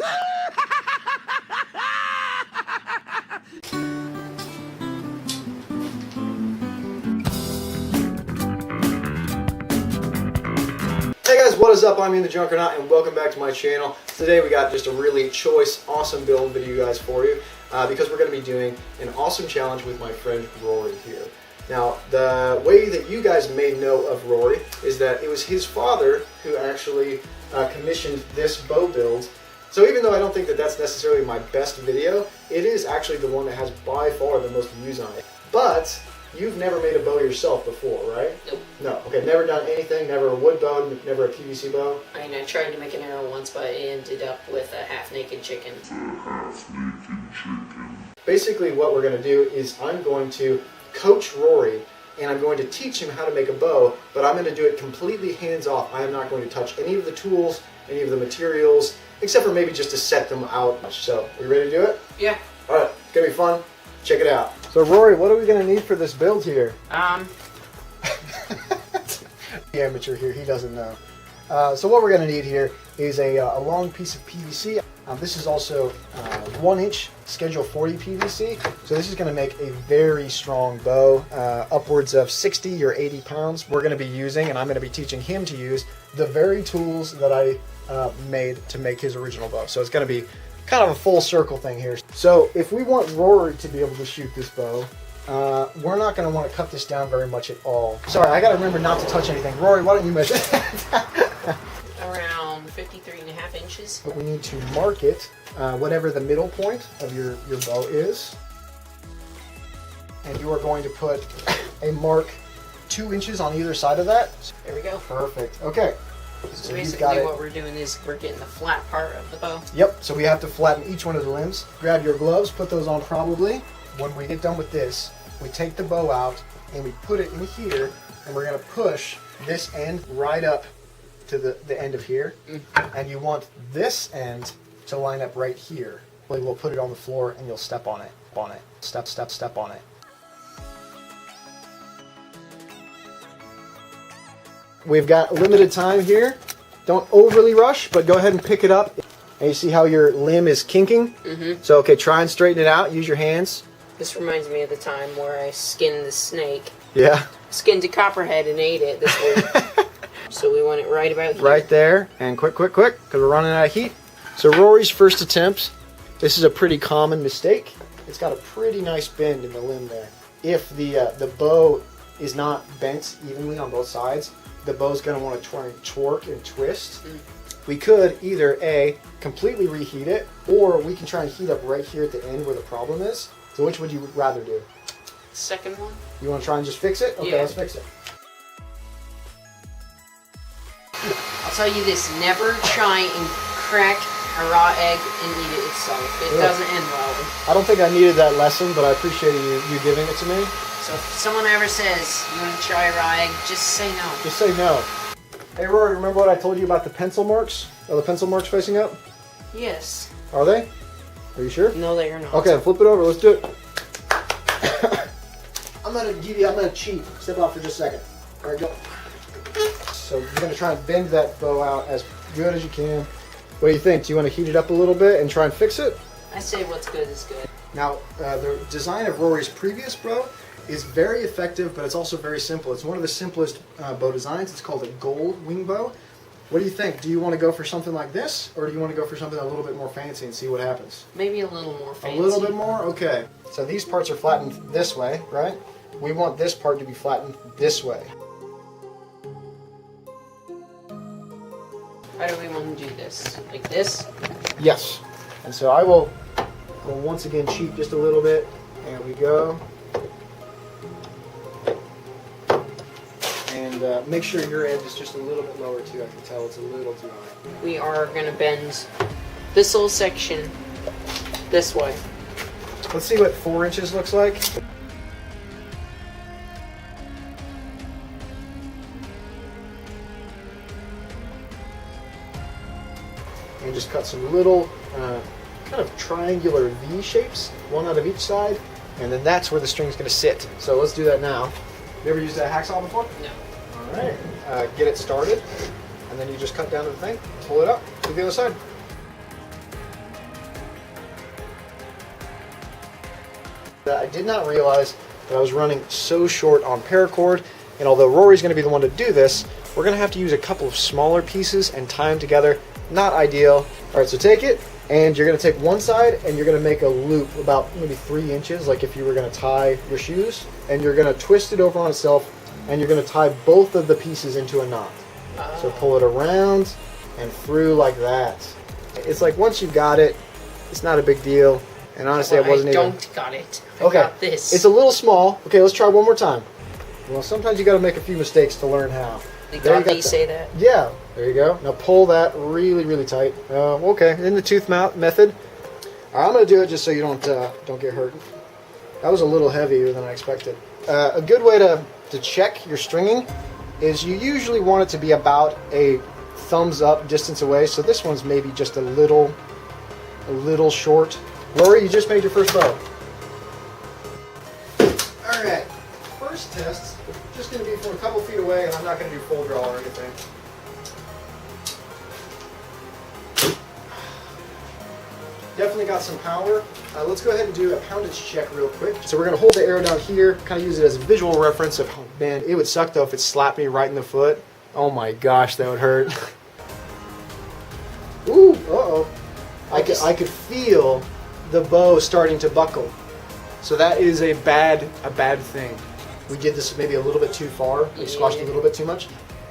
Hey guys, what is up? I'm TheJunkernaut and welcome back to my channel. Today we got just a really choice, awesome build video guys for you because we're going to be doing an awesome challenge with my friend Rory here. Now, the way that you guys may know of Rory is that it was his father who actually commissioned this bow build. So even though I don't think that that's necessarily my best video, it is actually the one that has by far the most views on it. But you've never made a bow yourself before, right? Nope. No. Okay, never done anything, never a wood bow, never a PVC bow? I mean, I tried to make an arrow once, but I ended up with a half-naked chicken. Basically what we're going to do is I'm going to coach Rory and I'm going to teach him how to make a bow, but I'm going to do it completely hands-off. I am not going to touch any of the tools, any of the materials, except for maybe just to set them out. So, are you ready to do it? Yeah. Alright, it's going to be fun. Check it out. So Rory, what are we going to need for this build here? The amateur here, he doesn't know. So what we're going to need here is a long piece of PVC. This is also 1-inch Schedule 40 PVC. So this is going to make a very strong bow, upwards of 60 or 80 pounds. We're going to be using, and I'm going to be teaching him to use, the very tools that I made to make his original bow. So it's going to be kind of a full circle thing here. So if we want Rory to be able to shoot this bow, we're not going to want to cut this down very much at all. Sorry, I got to remember not to touch anything. Rory, why don't you measure? Around 53.5 inches. But we need to mark it, whatever the middle point of your bow is. And you are going to put a mark 2 inches on either side of that. There we go. Perfect. Okay. So basically what we're doing is we're getting the flat part of the bow. Yep, so we have to flatten each one of the limbs. Grab your gloves, put those on probably. When we get done with this, we take the bow out and we put it in here, and we're going to push this end right up to the end of here. And you want this end to line up right here. We'll put it on the floor and you'll step on it. Step, step, step on it. We've got limited time here. Don't overly rush, but go ahead and pick it up. And you see how your limb is kinking? So, okay, try and straighten it out. Use your hands. This reminds me of the time where I skinned the snake. Yeah. Skinned a copperhead and ate it this week. So we want it right about here. Right there. And quick, quick, quick, because we're running out of heat. So Rory's first attempt. This is a pretty common mistake. It's got a pretty nice bend in the limb there. If the bow is not bent evenly on both sides, the bow's going to want to try and torque and twist. We could either A, completely reheat it, or we can try and heat up right here at the end where the problem is. So which would you rather do? Second one. You want to try and just fix it? Okay, yeah. Let's fix it. I'll tell you this, never try and crack a raw egg and eat it itself. It doesn't end well. I don't think I needed that lesson, but I appreciate you giving it to me. So if someone ever says, you want to try a raw egg, just say no. Just say no. Hey Rory, remember what I told you about the pencil marks? Are the pencil marks facing up? Yes. Are they? Are you sure? No, they are not. Okay, flip it over. Let's do it. I'm gonna cheat. Step off for just a second. All right, go. So you're gonna try and bend that bow out as good as you can. What do you think? Do you want to heat it up a little bit and try and fix it? I say what's good is good. Now, the design of Rory's previous bow is very effective, but it's also very simple. It's one of the simplest bow designs. It's called a gold wing bow. What do you think? Do you want to go for something like this, or do you want to go for something a little bit more fancy and see what happens? Maybe a little more fancy. A little bit more? Okay. So these parts are flattened this way, right? We want this part to be flattened this way. How do we want to do this? Like this? Yes. And so I will once again cheat just a little bit. There we go. And make sure your end is just a little bit lower too. I can tell it's a little too high. We are going to bend this little section this way. Let's see what 4 inches looks like. And just cut some little kind of triangular V shapes, one out of each side, and then that's where the string's going to sit. So let's do that now. You ever used a hacksaw before? No. All right. Get it started, and then you just cut down to the thing, pull it up to the other side. I did not realize that I was running so short on paracord, and although Rory's going to be the one to do this, we're going to have to use a couple of smaller pieces and tie them together. Not ideal. Alright, so take it, and you're going to take one side, and you're going to make a loop about maybe 3 inches, like if you were going to tie your shoes, and you're going to twist it over on itself, and you're going to tie both of the pieces into a knot. So pull it around and through like that. It's like once you've got it, it's not a big deal. And honestly, I wasn't even... I don't got it. I okay, got this. It's a little small. Okay, let's try one more time. Well, sometimes you got to make a few mistakes to learn how. Did you say that? Yeah, there you go. Now pull that really, really tight. Okay, in the tooth method. I'm going to do it just so you don't get hurt. That was a little heavier than I expected. A good way to check your stringing is you usually want it to be about a thumbs up distance away. So this one's maybe just a little short. Rory, you just made your first bow. Alright, first test, just going to be from a couple feet away, and I'm not going to do full draw or anything. Definitely got some power. Let's go ahead and do a poundage check real quick. So we're going to hold the arrow down here, kind of use it as a visual reference of, oh man, it would suck though if it slapped me right in the foot. Oh my gosh, that would hurt. Ooh, uh-oh. I could feel the bow starting to buckle. So that is a bad thing. We did this maybe a little bit too far. We squashed it a little bit too much.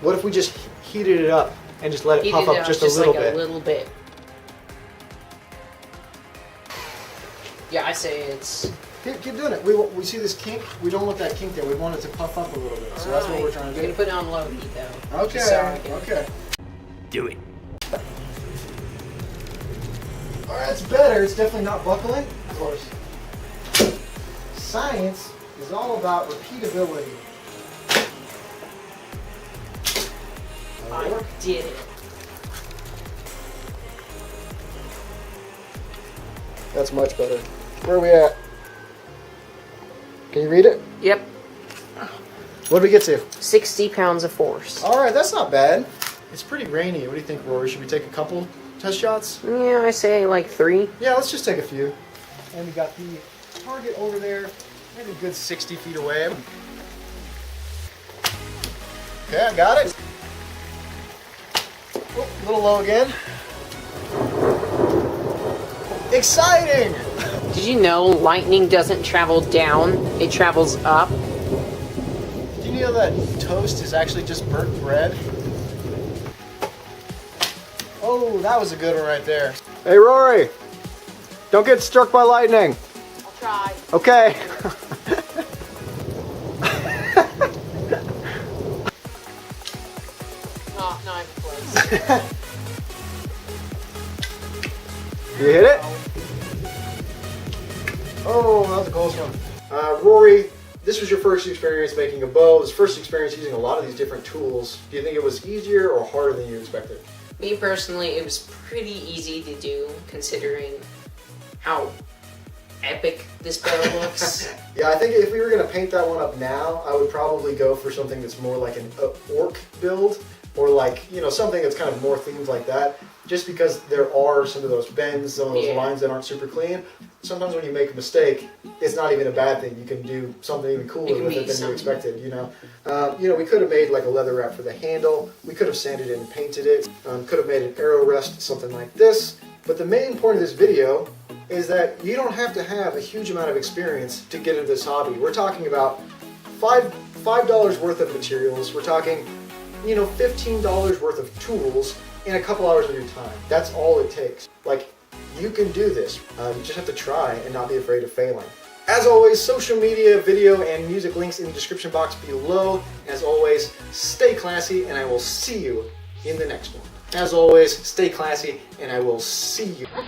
What if we just heated it up and just let it puff up just a little bit? A little bit. Yeah, I say it's... Keep doing it. We see this kink. We don't want that kink there. We want it to puff up a little bit. So that's what we're trying to do. You're going to put it on low heat though. Okay, okay. Do it. Alright, that's better. It's definitely not buckling. Of course. Science is all about repeatability. I did it. That's much better. Where are we at? Can you read it? Yep. What did we get to? 60 pounds of force. Alright, that's not bad. It's pretty rainy. What do you think, Rory? Should we take a couple test shots? Yeah, I say like 3. Yeah, let's just take a few. And we got the target over there, maybe a good 60 feet away. Okay, I got it. Oh, a little low again. Exciting! Did you know lightning doesn't travel down, it travels up? Do you know that toast is actually just burnt bread? Oh, that was a good one right there. Hey, Rory! Don't get struck by lightning. I'll try. Okay. Not even close. You hit it? Oh, that was a close one. Rory, this was your first experience making a bow. This first experience using a lot of these different tools. Do you think it was easier or harder than you expected? Me personally, it was pretty easy to do considering how epic this bow looks. Yeah, I think if we were going to paint that one up now, I would probably go for something that's more like an orc build, or like, you know, something that's kind of more themed like that, just because there are some of those bends, some of those lines that aren't super clean. Sometimes when you make a mistake, it's not even a bad thing. You can do something even cooler with it than you expected, you know. We could have made like a leather wrap for the handle. We could have sanded it and painted it. Could have made an arrow rest, something like this. But the main point of this video is that you don't have to have a huge amount of experience to get into this hobby. We're talking about $5 worth of materials. We're talking, you know, $15 worth of tools in a couple hours of your time. That's all it takes. Like, you can do this. You just have to try and not be afraid of failing. As always, social media, video, and music links in the description box below. As always, stay classy, and I will see you in the next one. As always, stay classy, and I will see you. I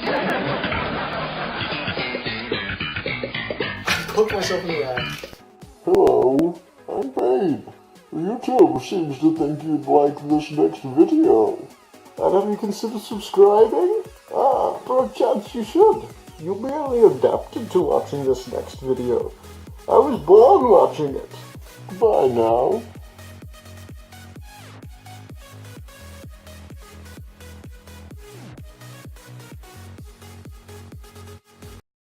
poked myself in the eye. Hello, I'm Babe. YouTube seems to think you'd like this next video. And have you considered subscribing? Perchance you should. You merely adapted to watching this next video. I was born watching it. Bye now.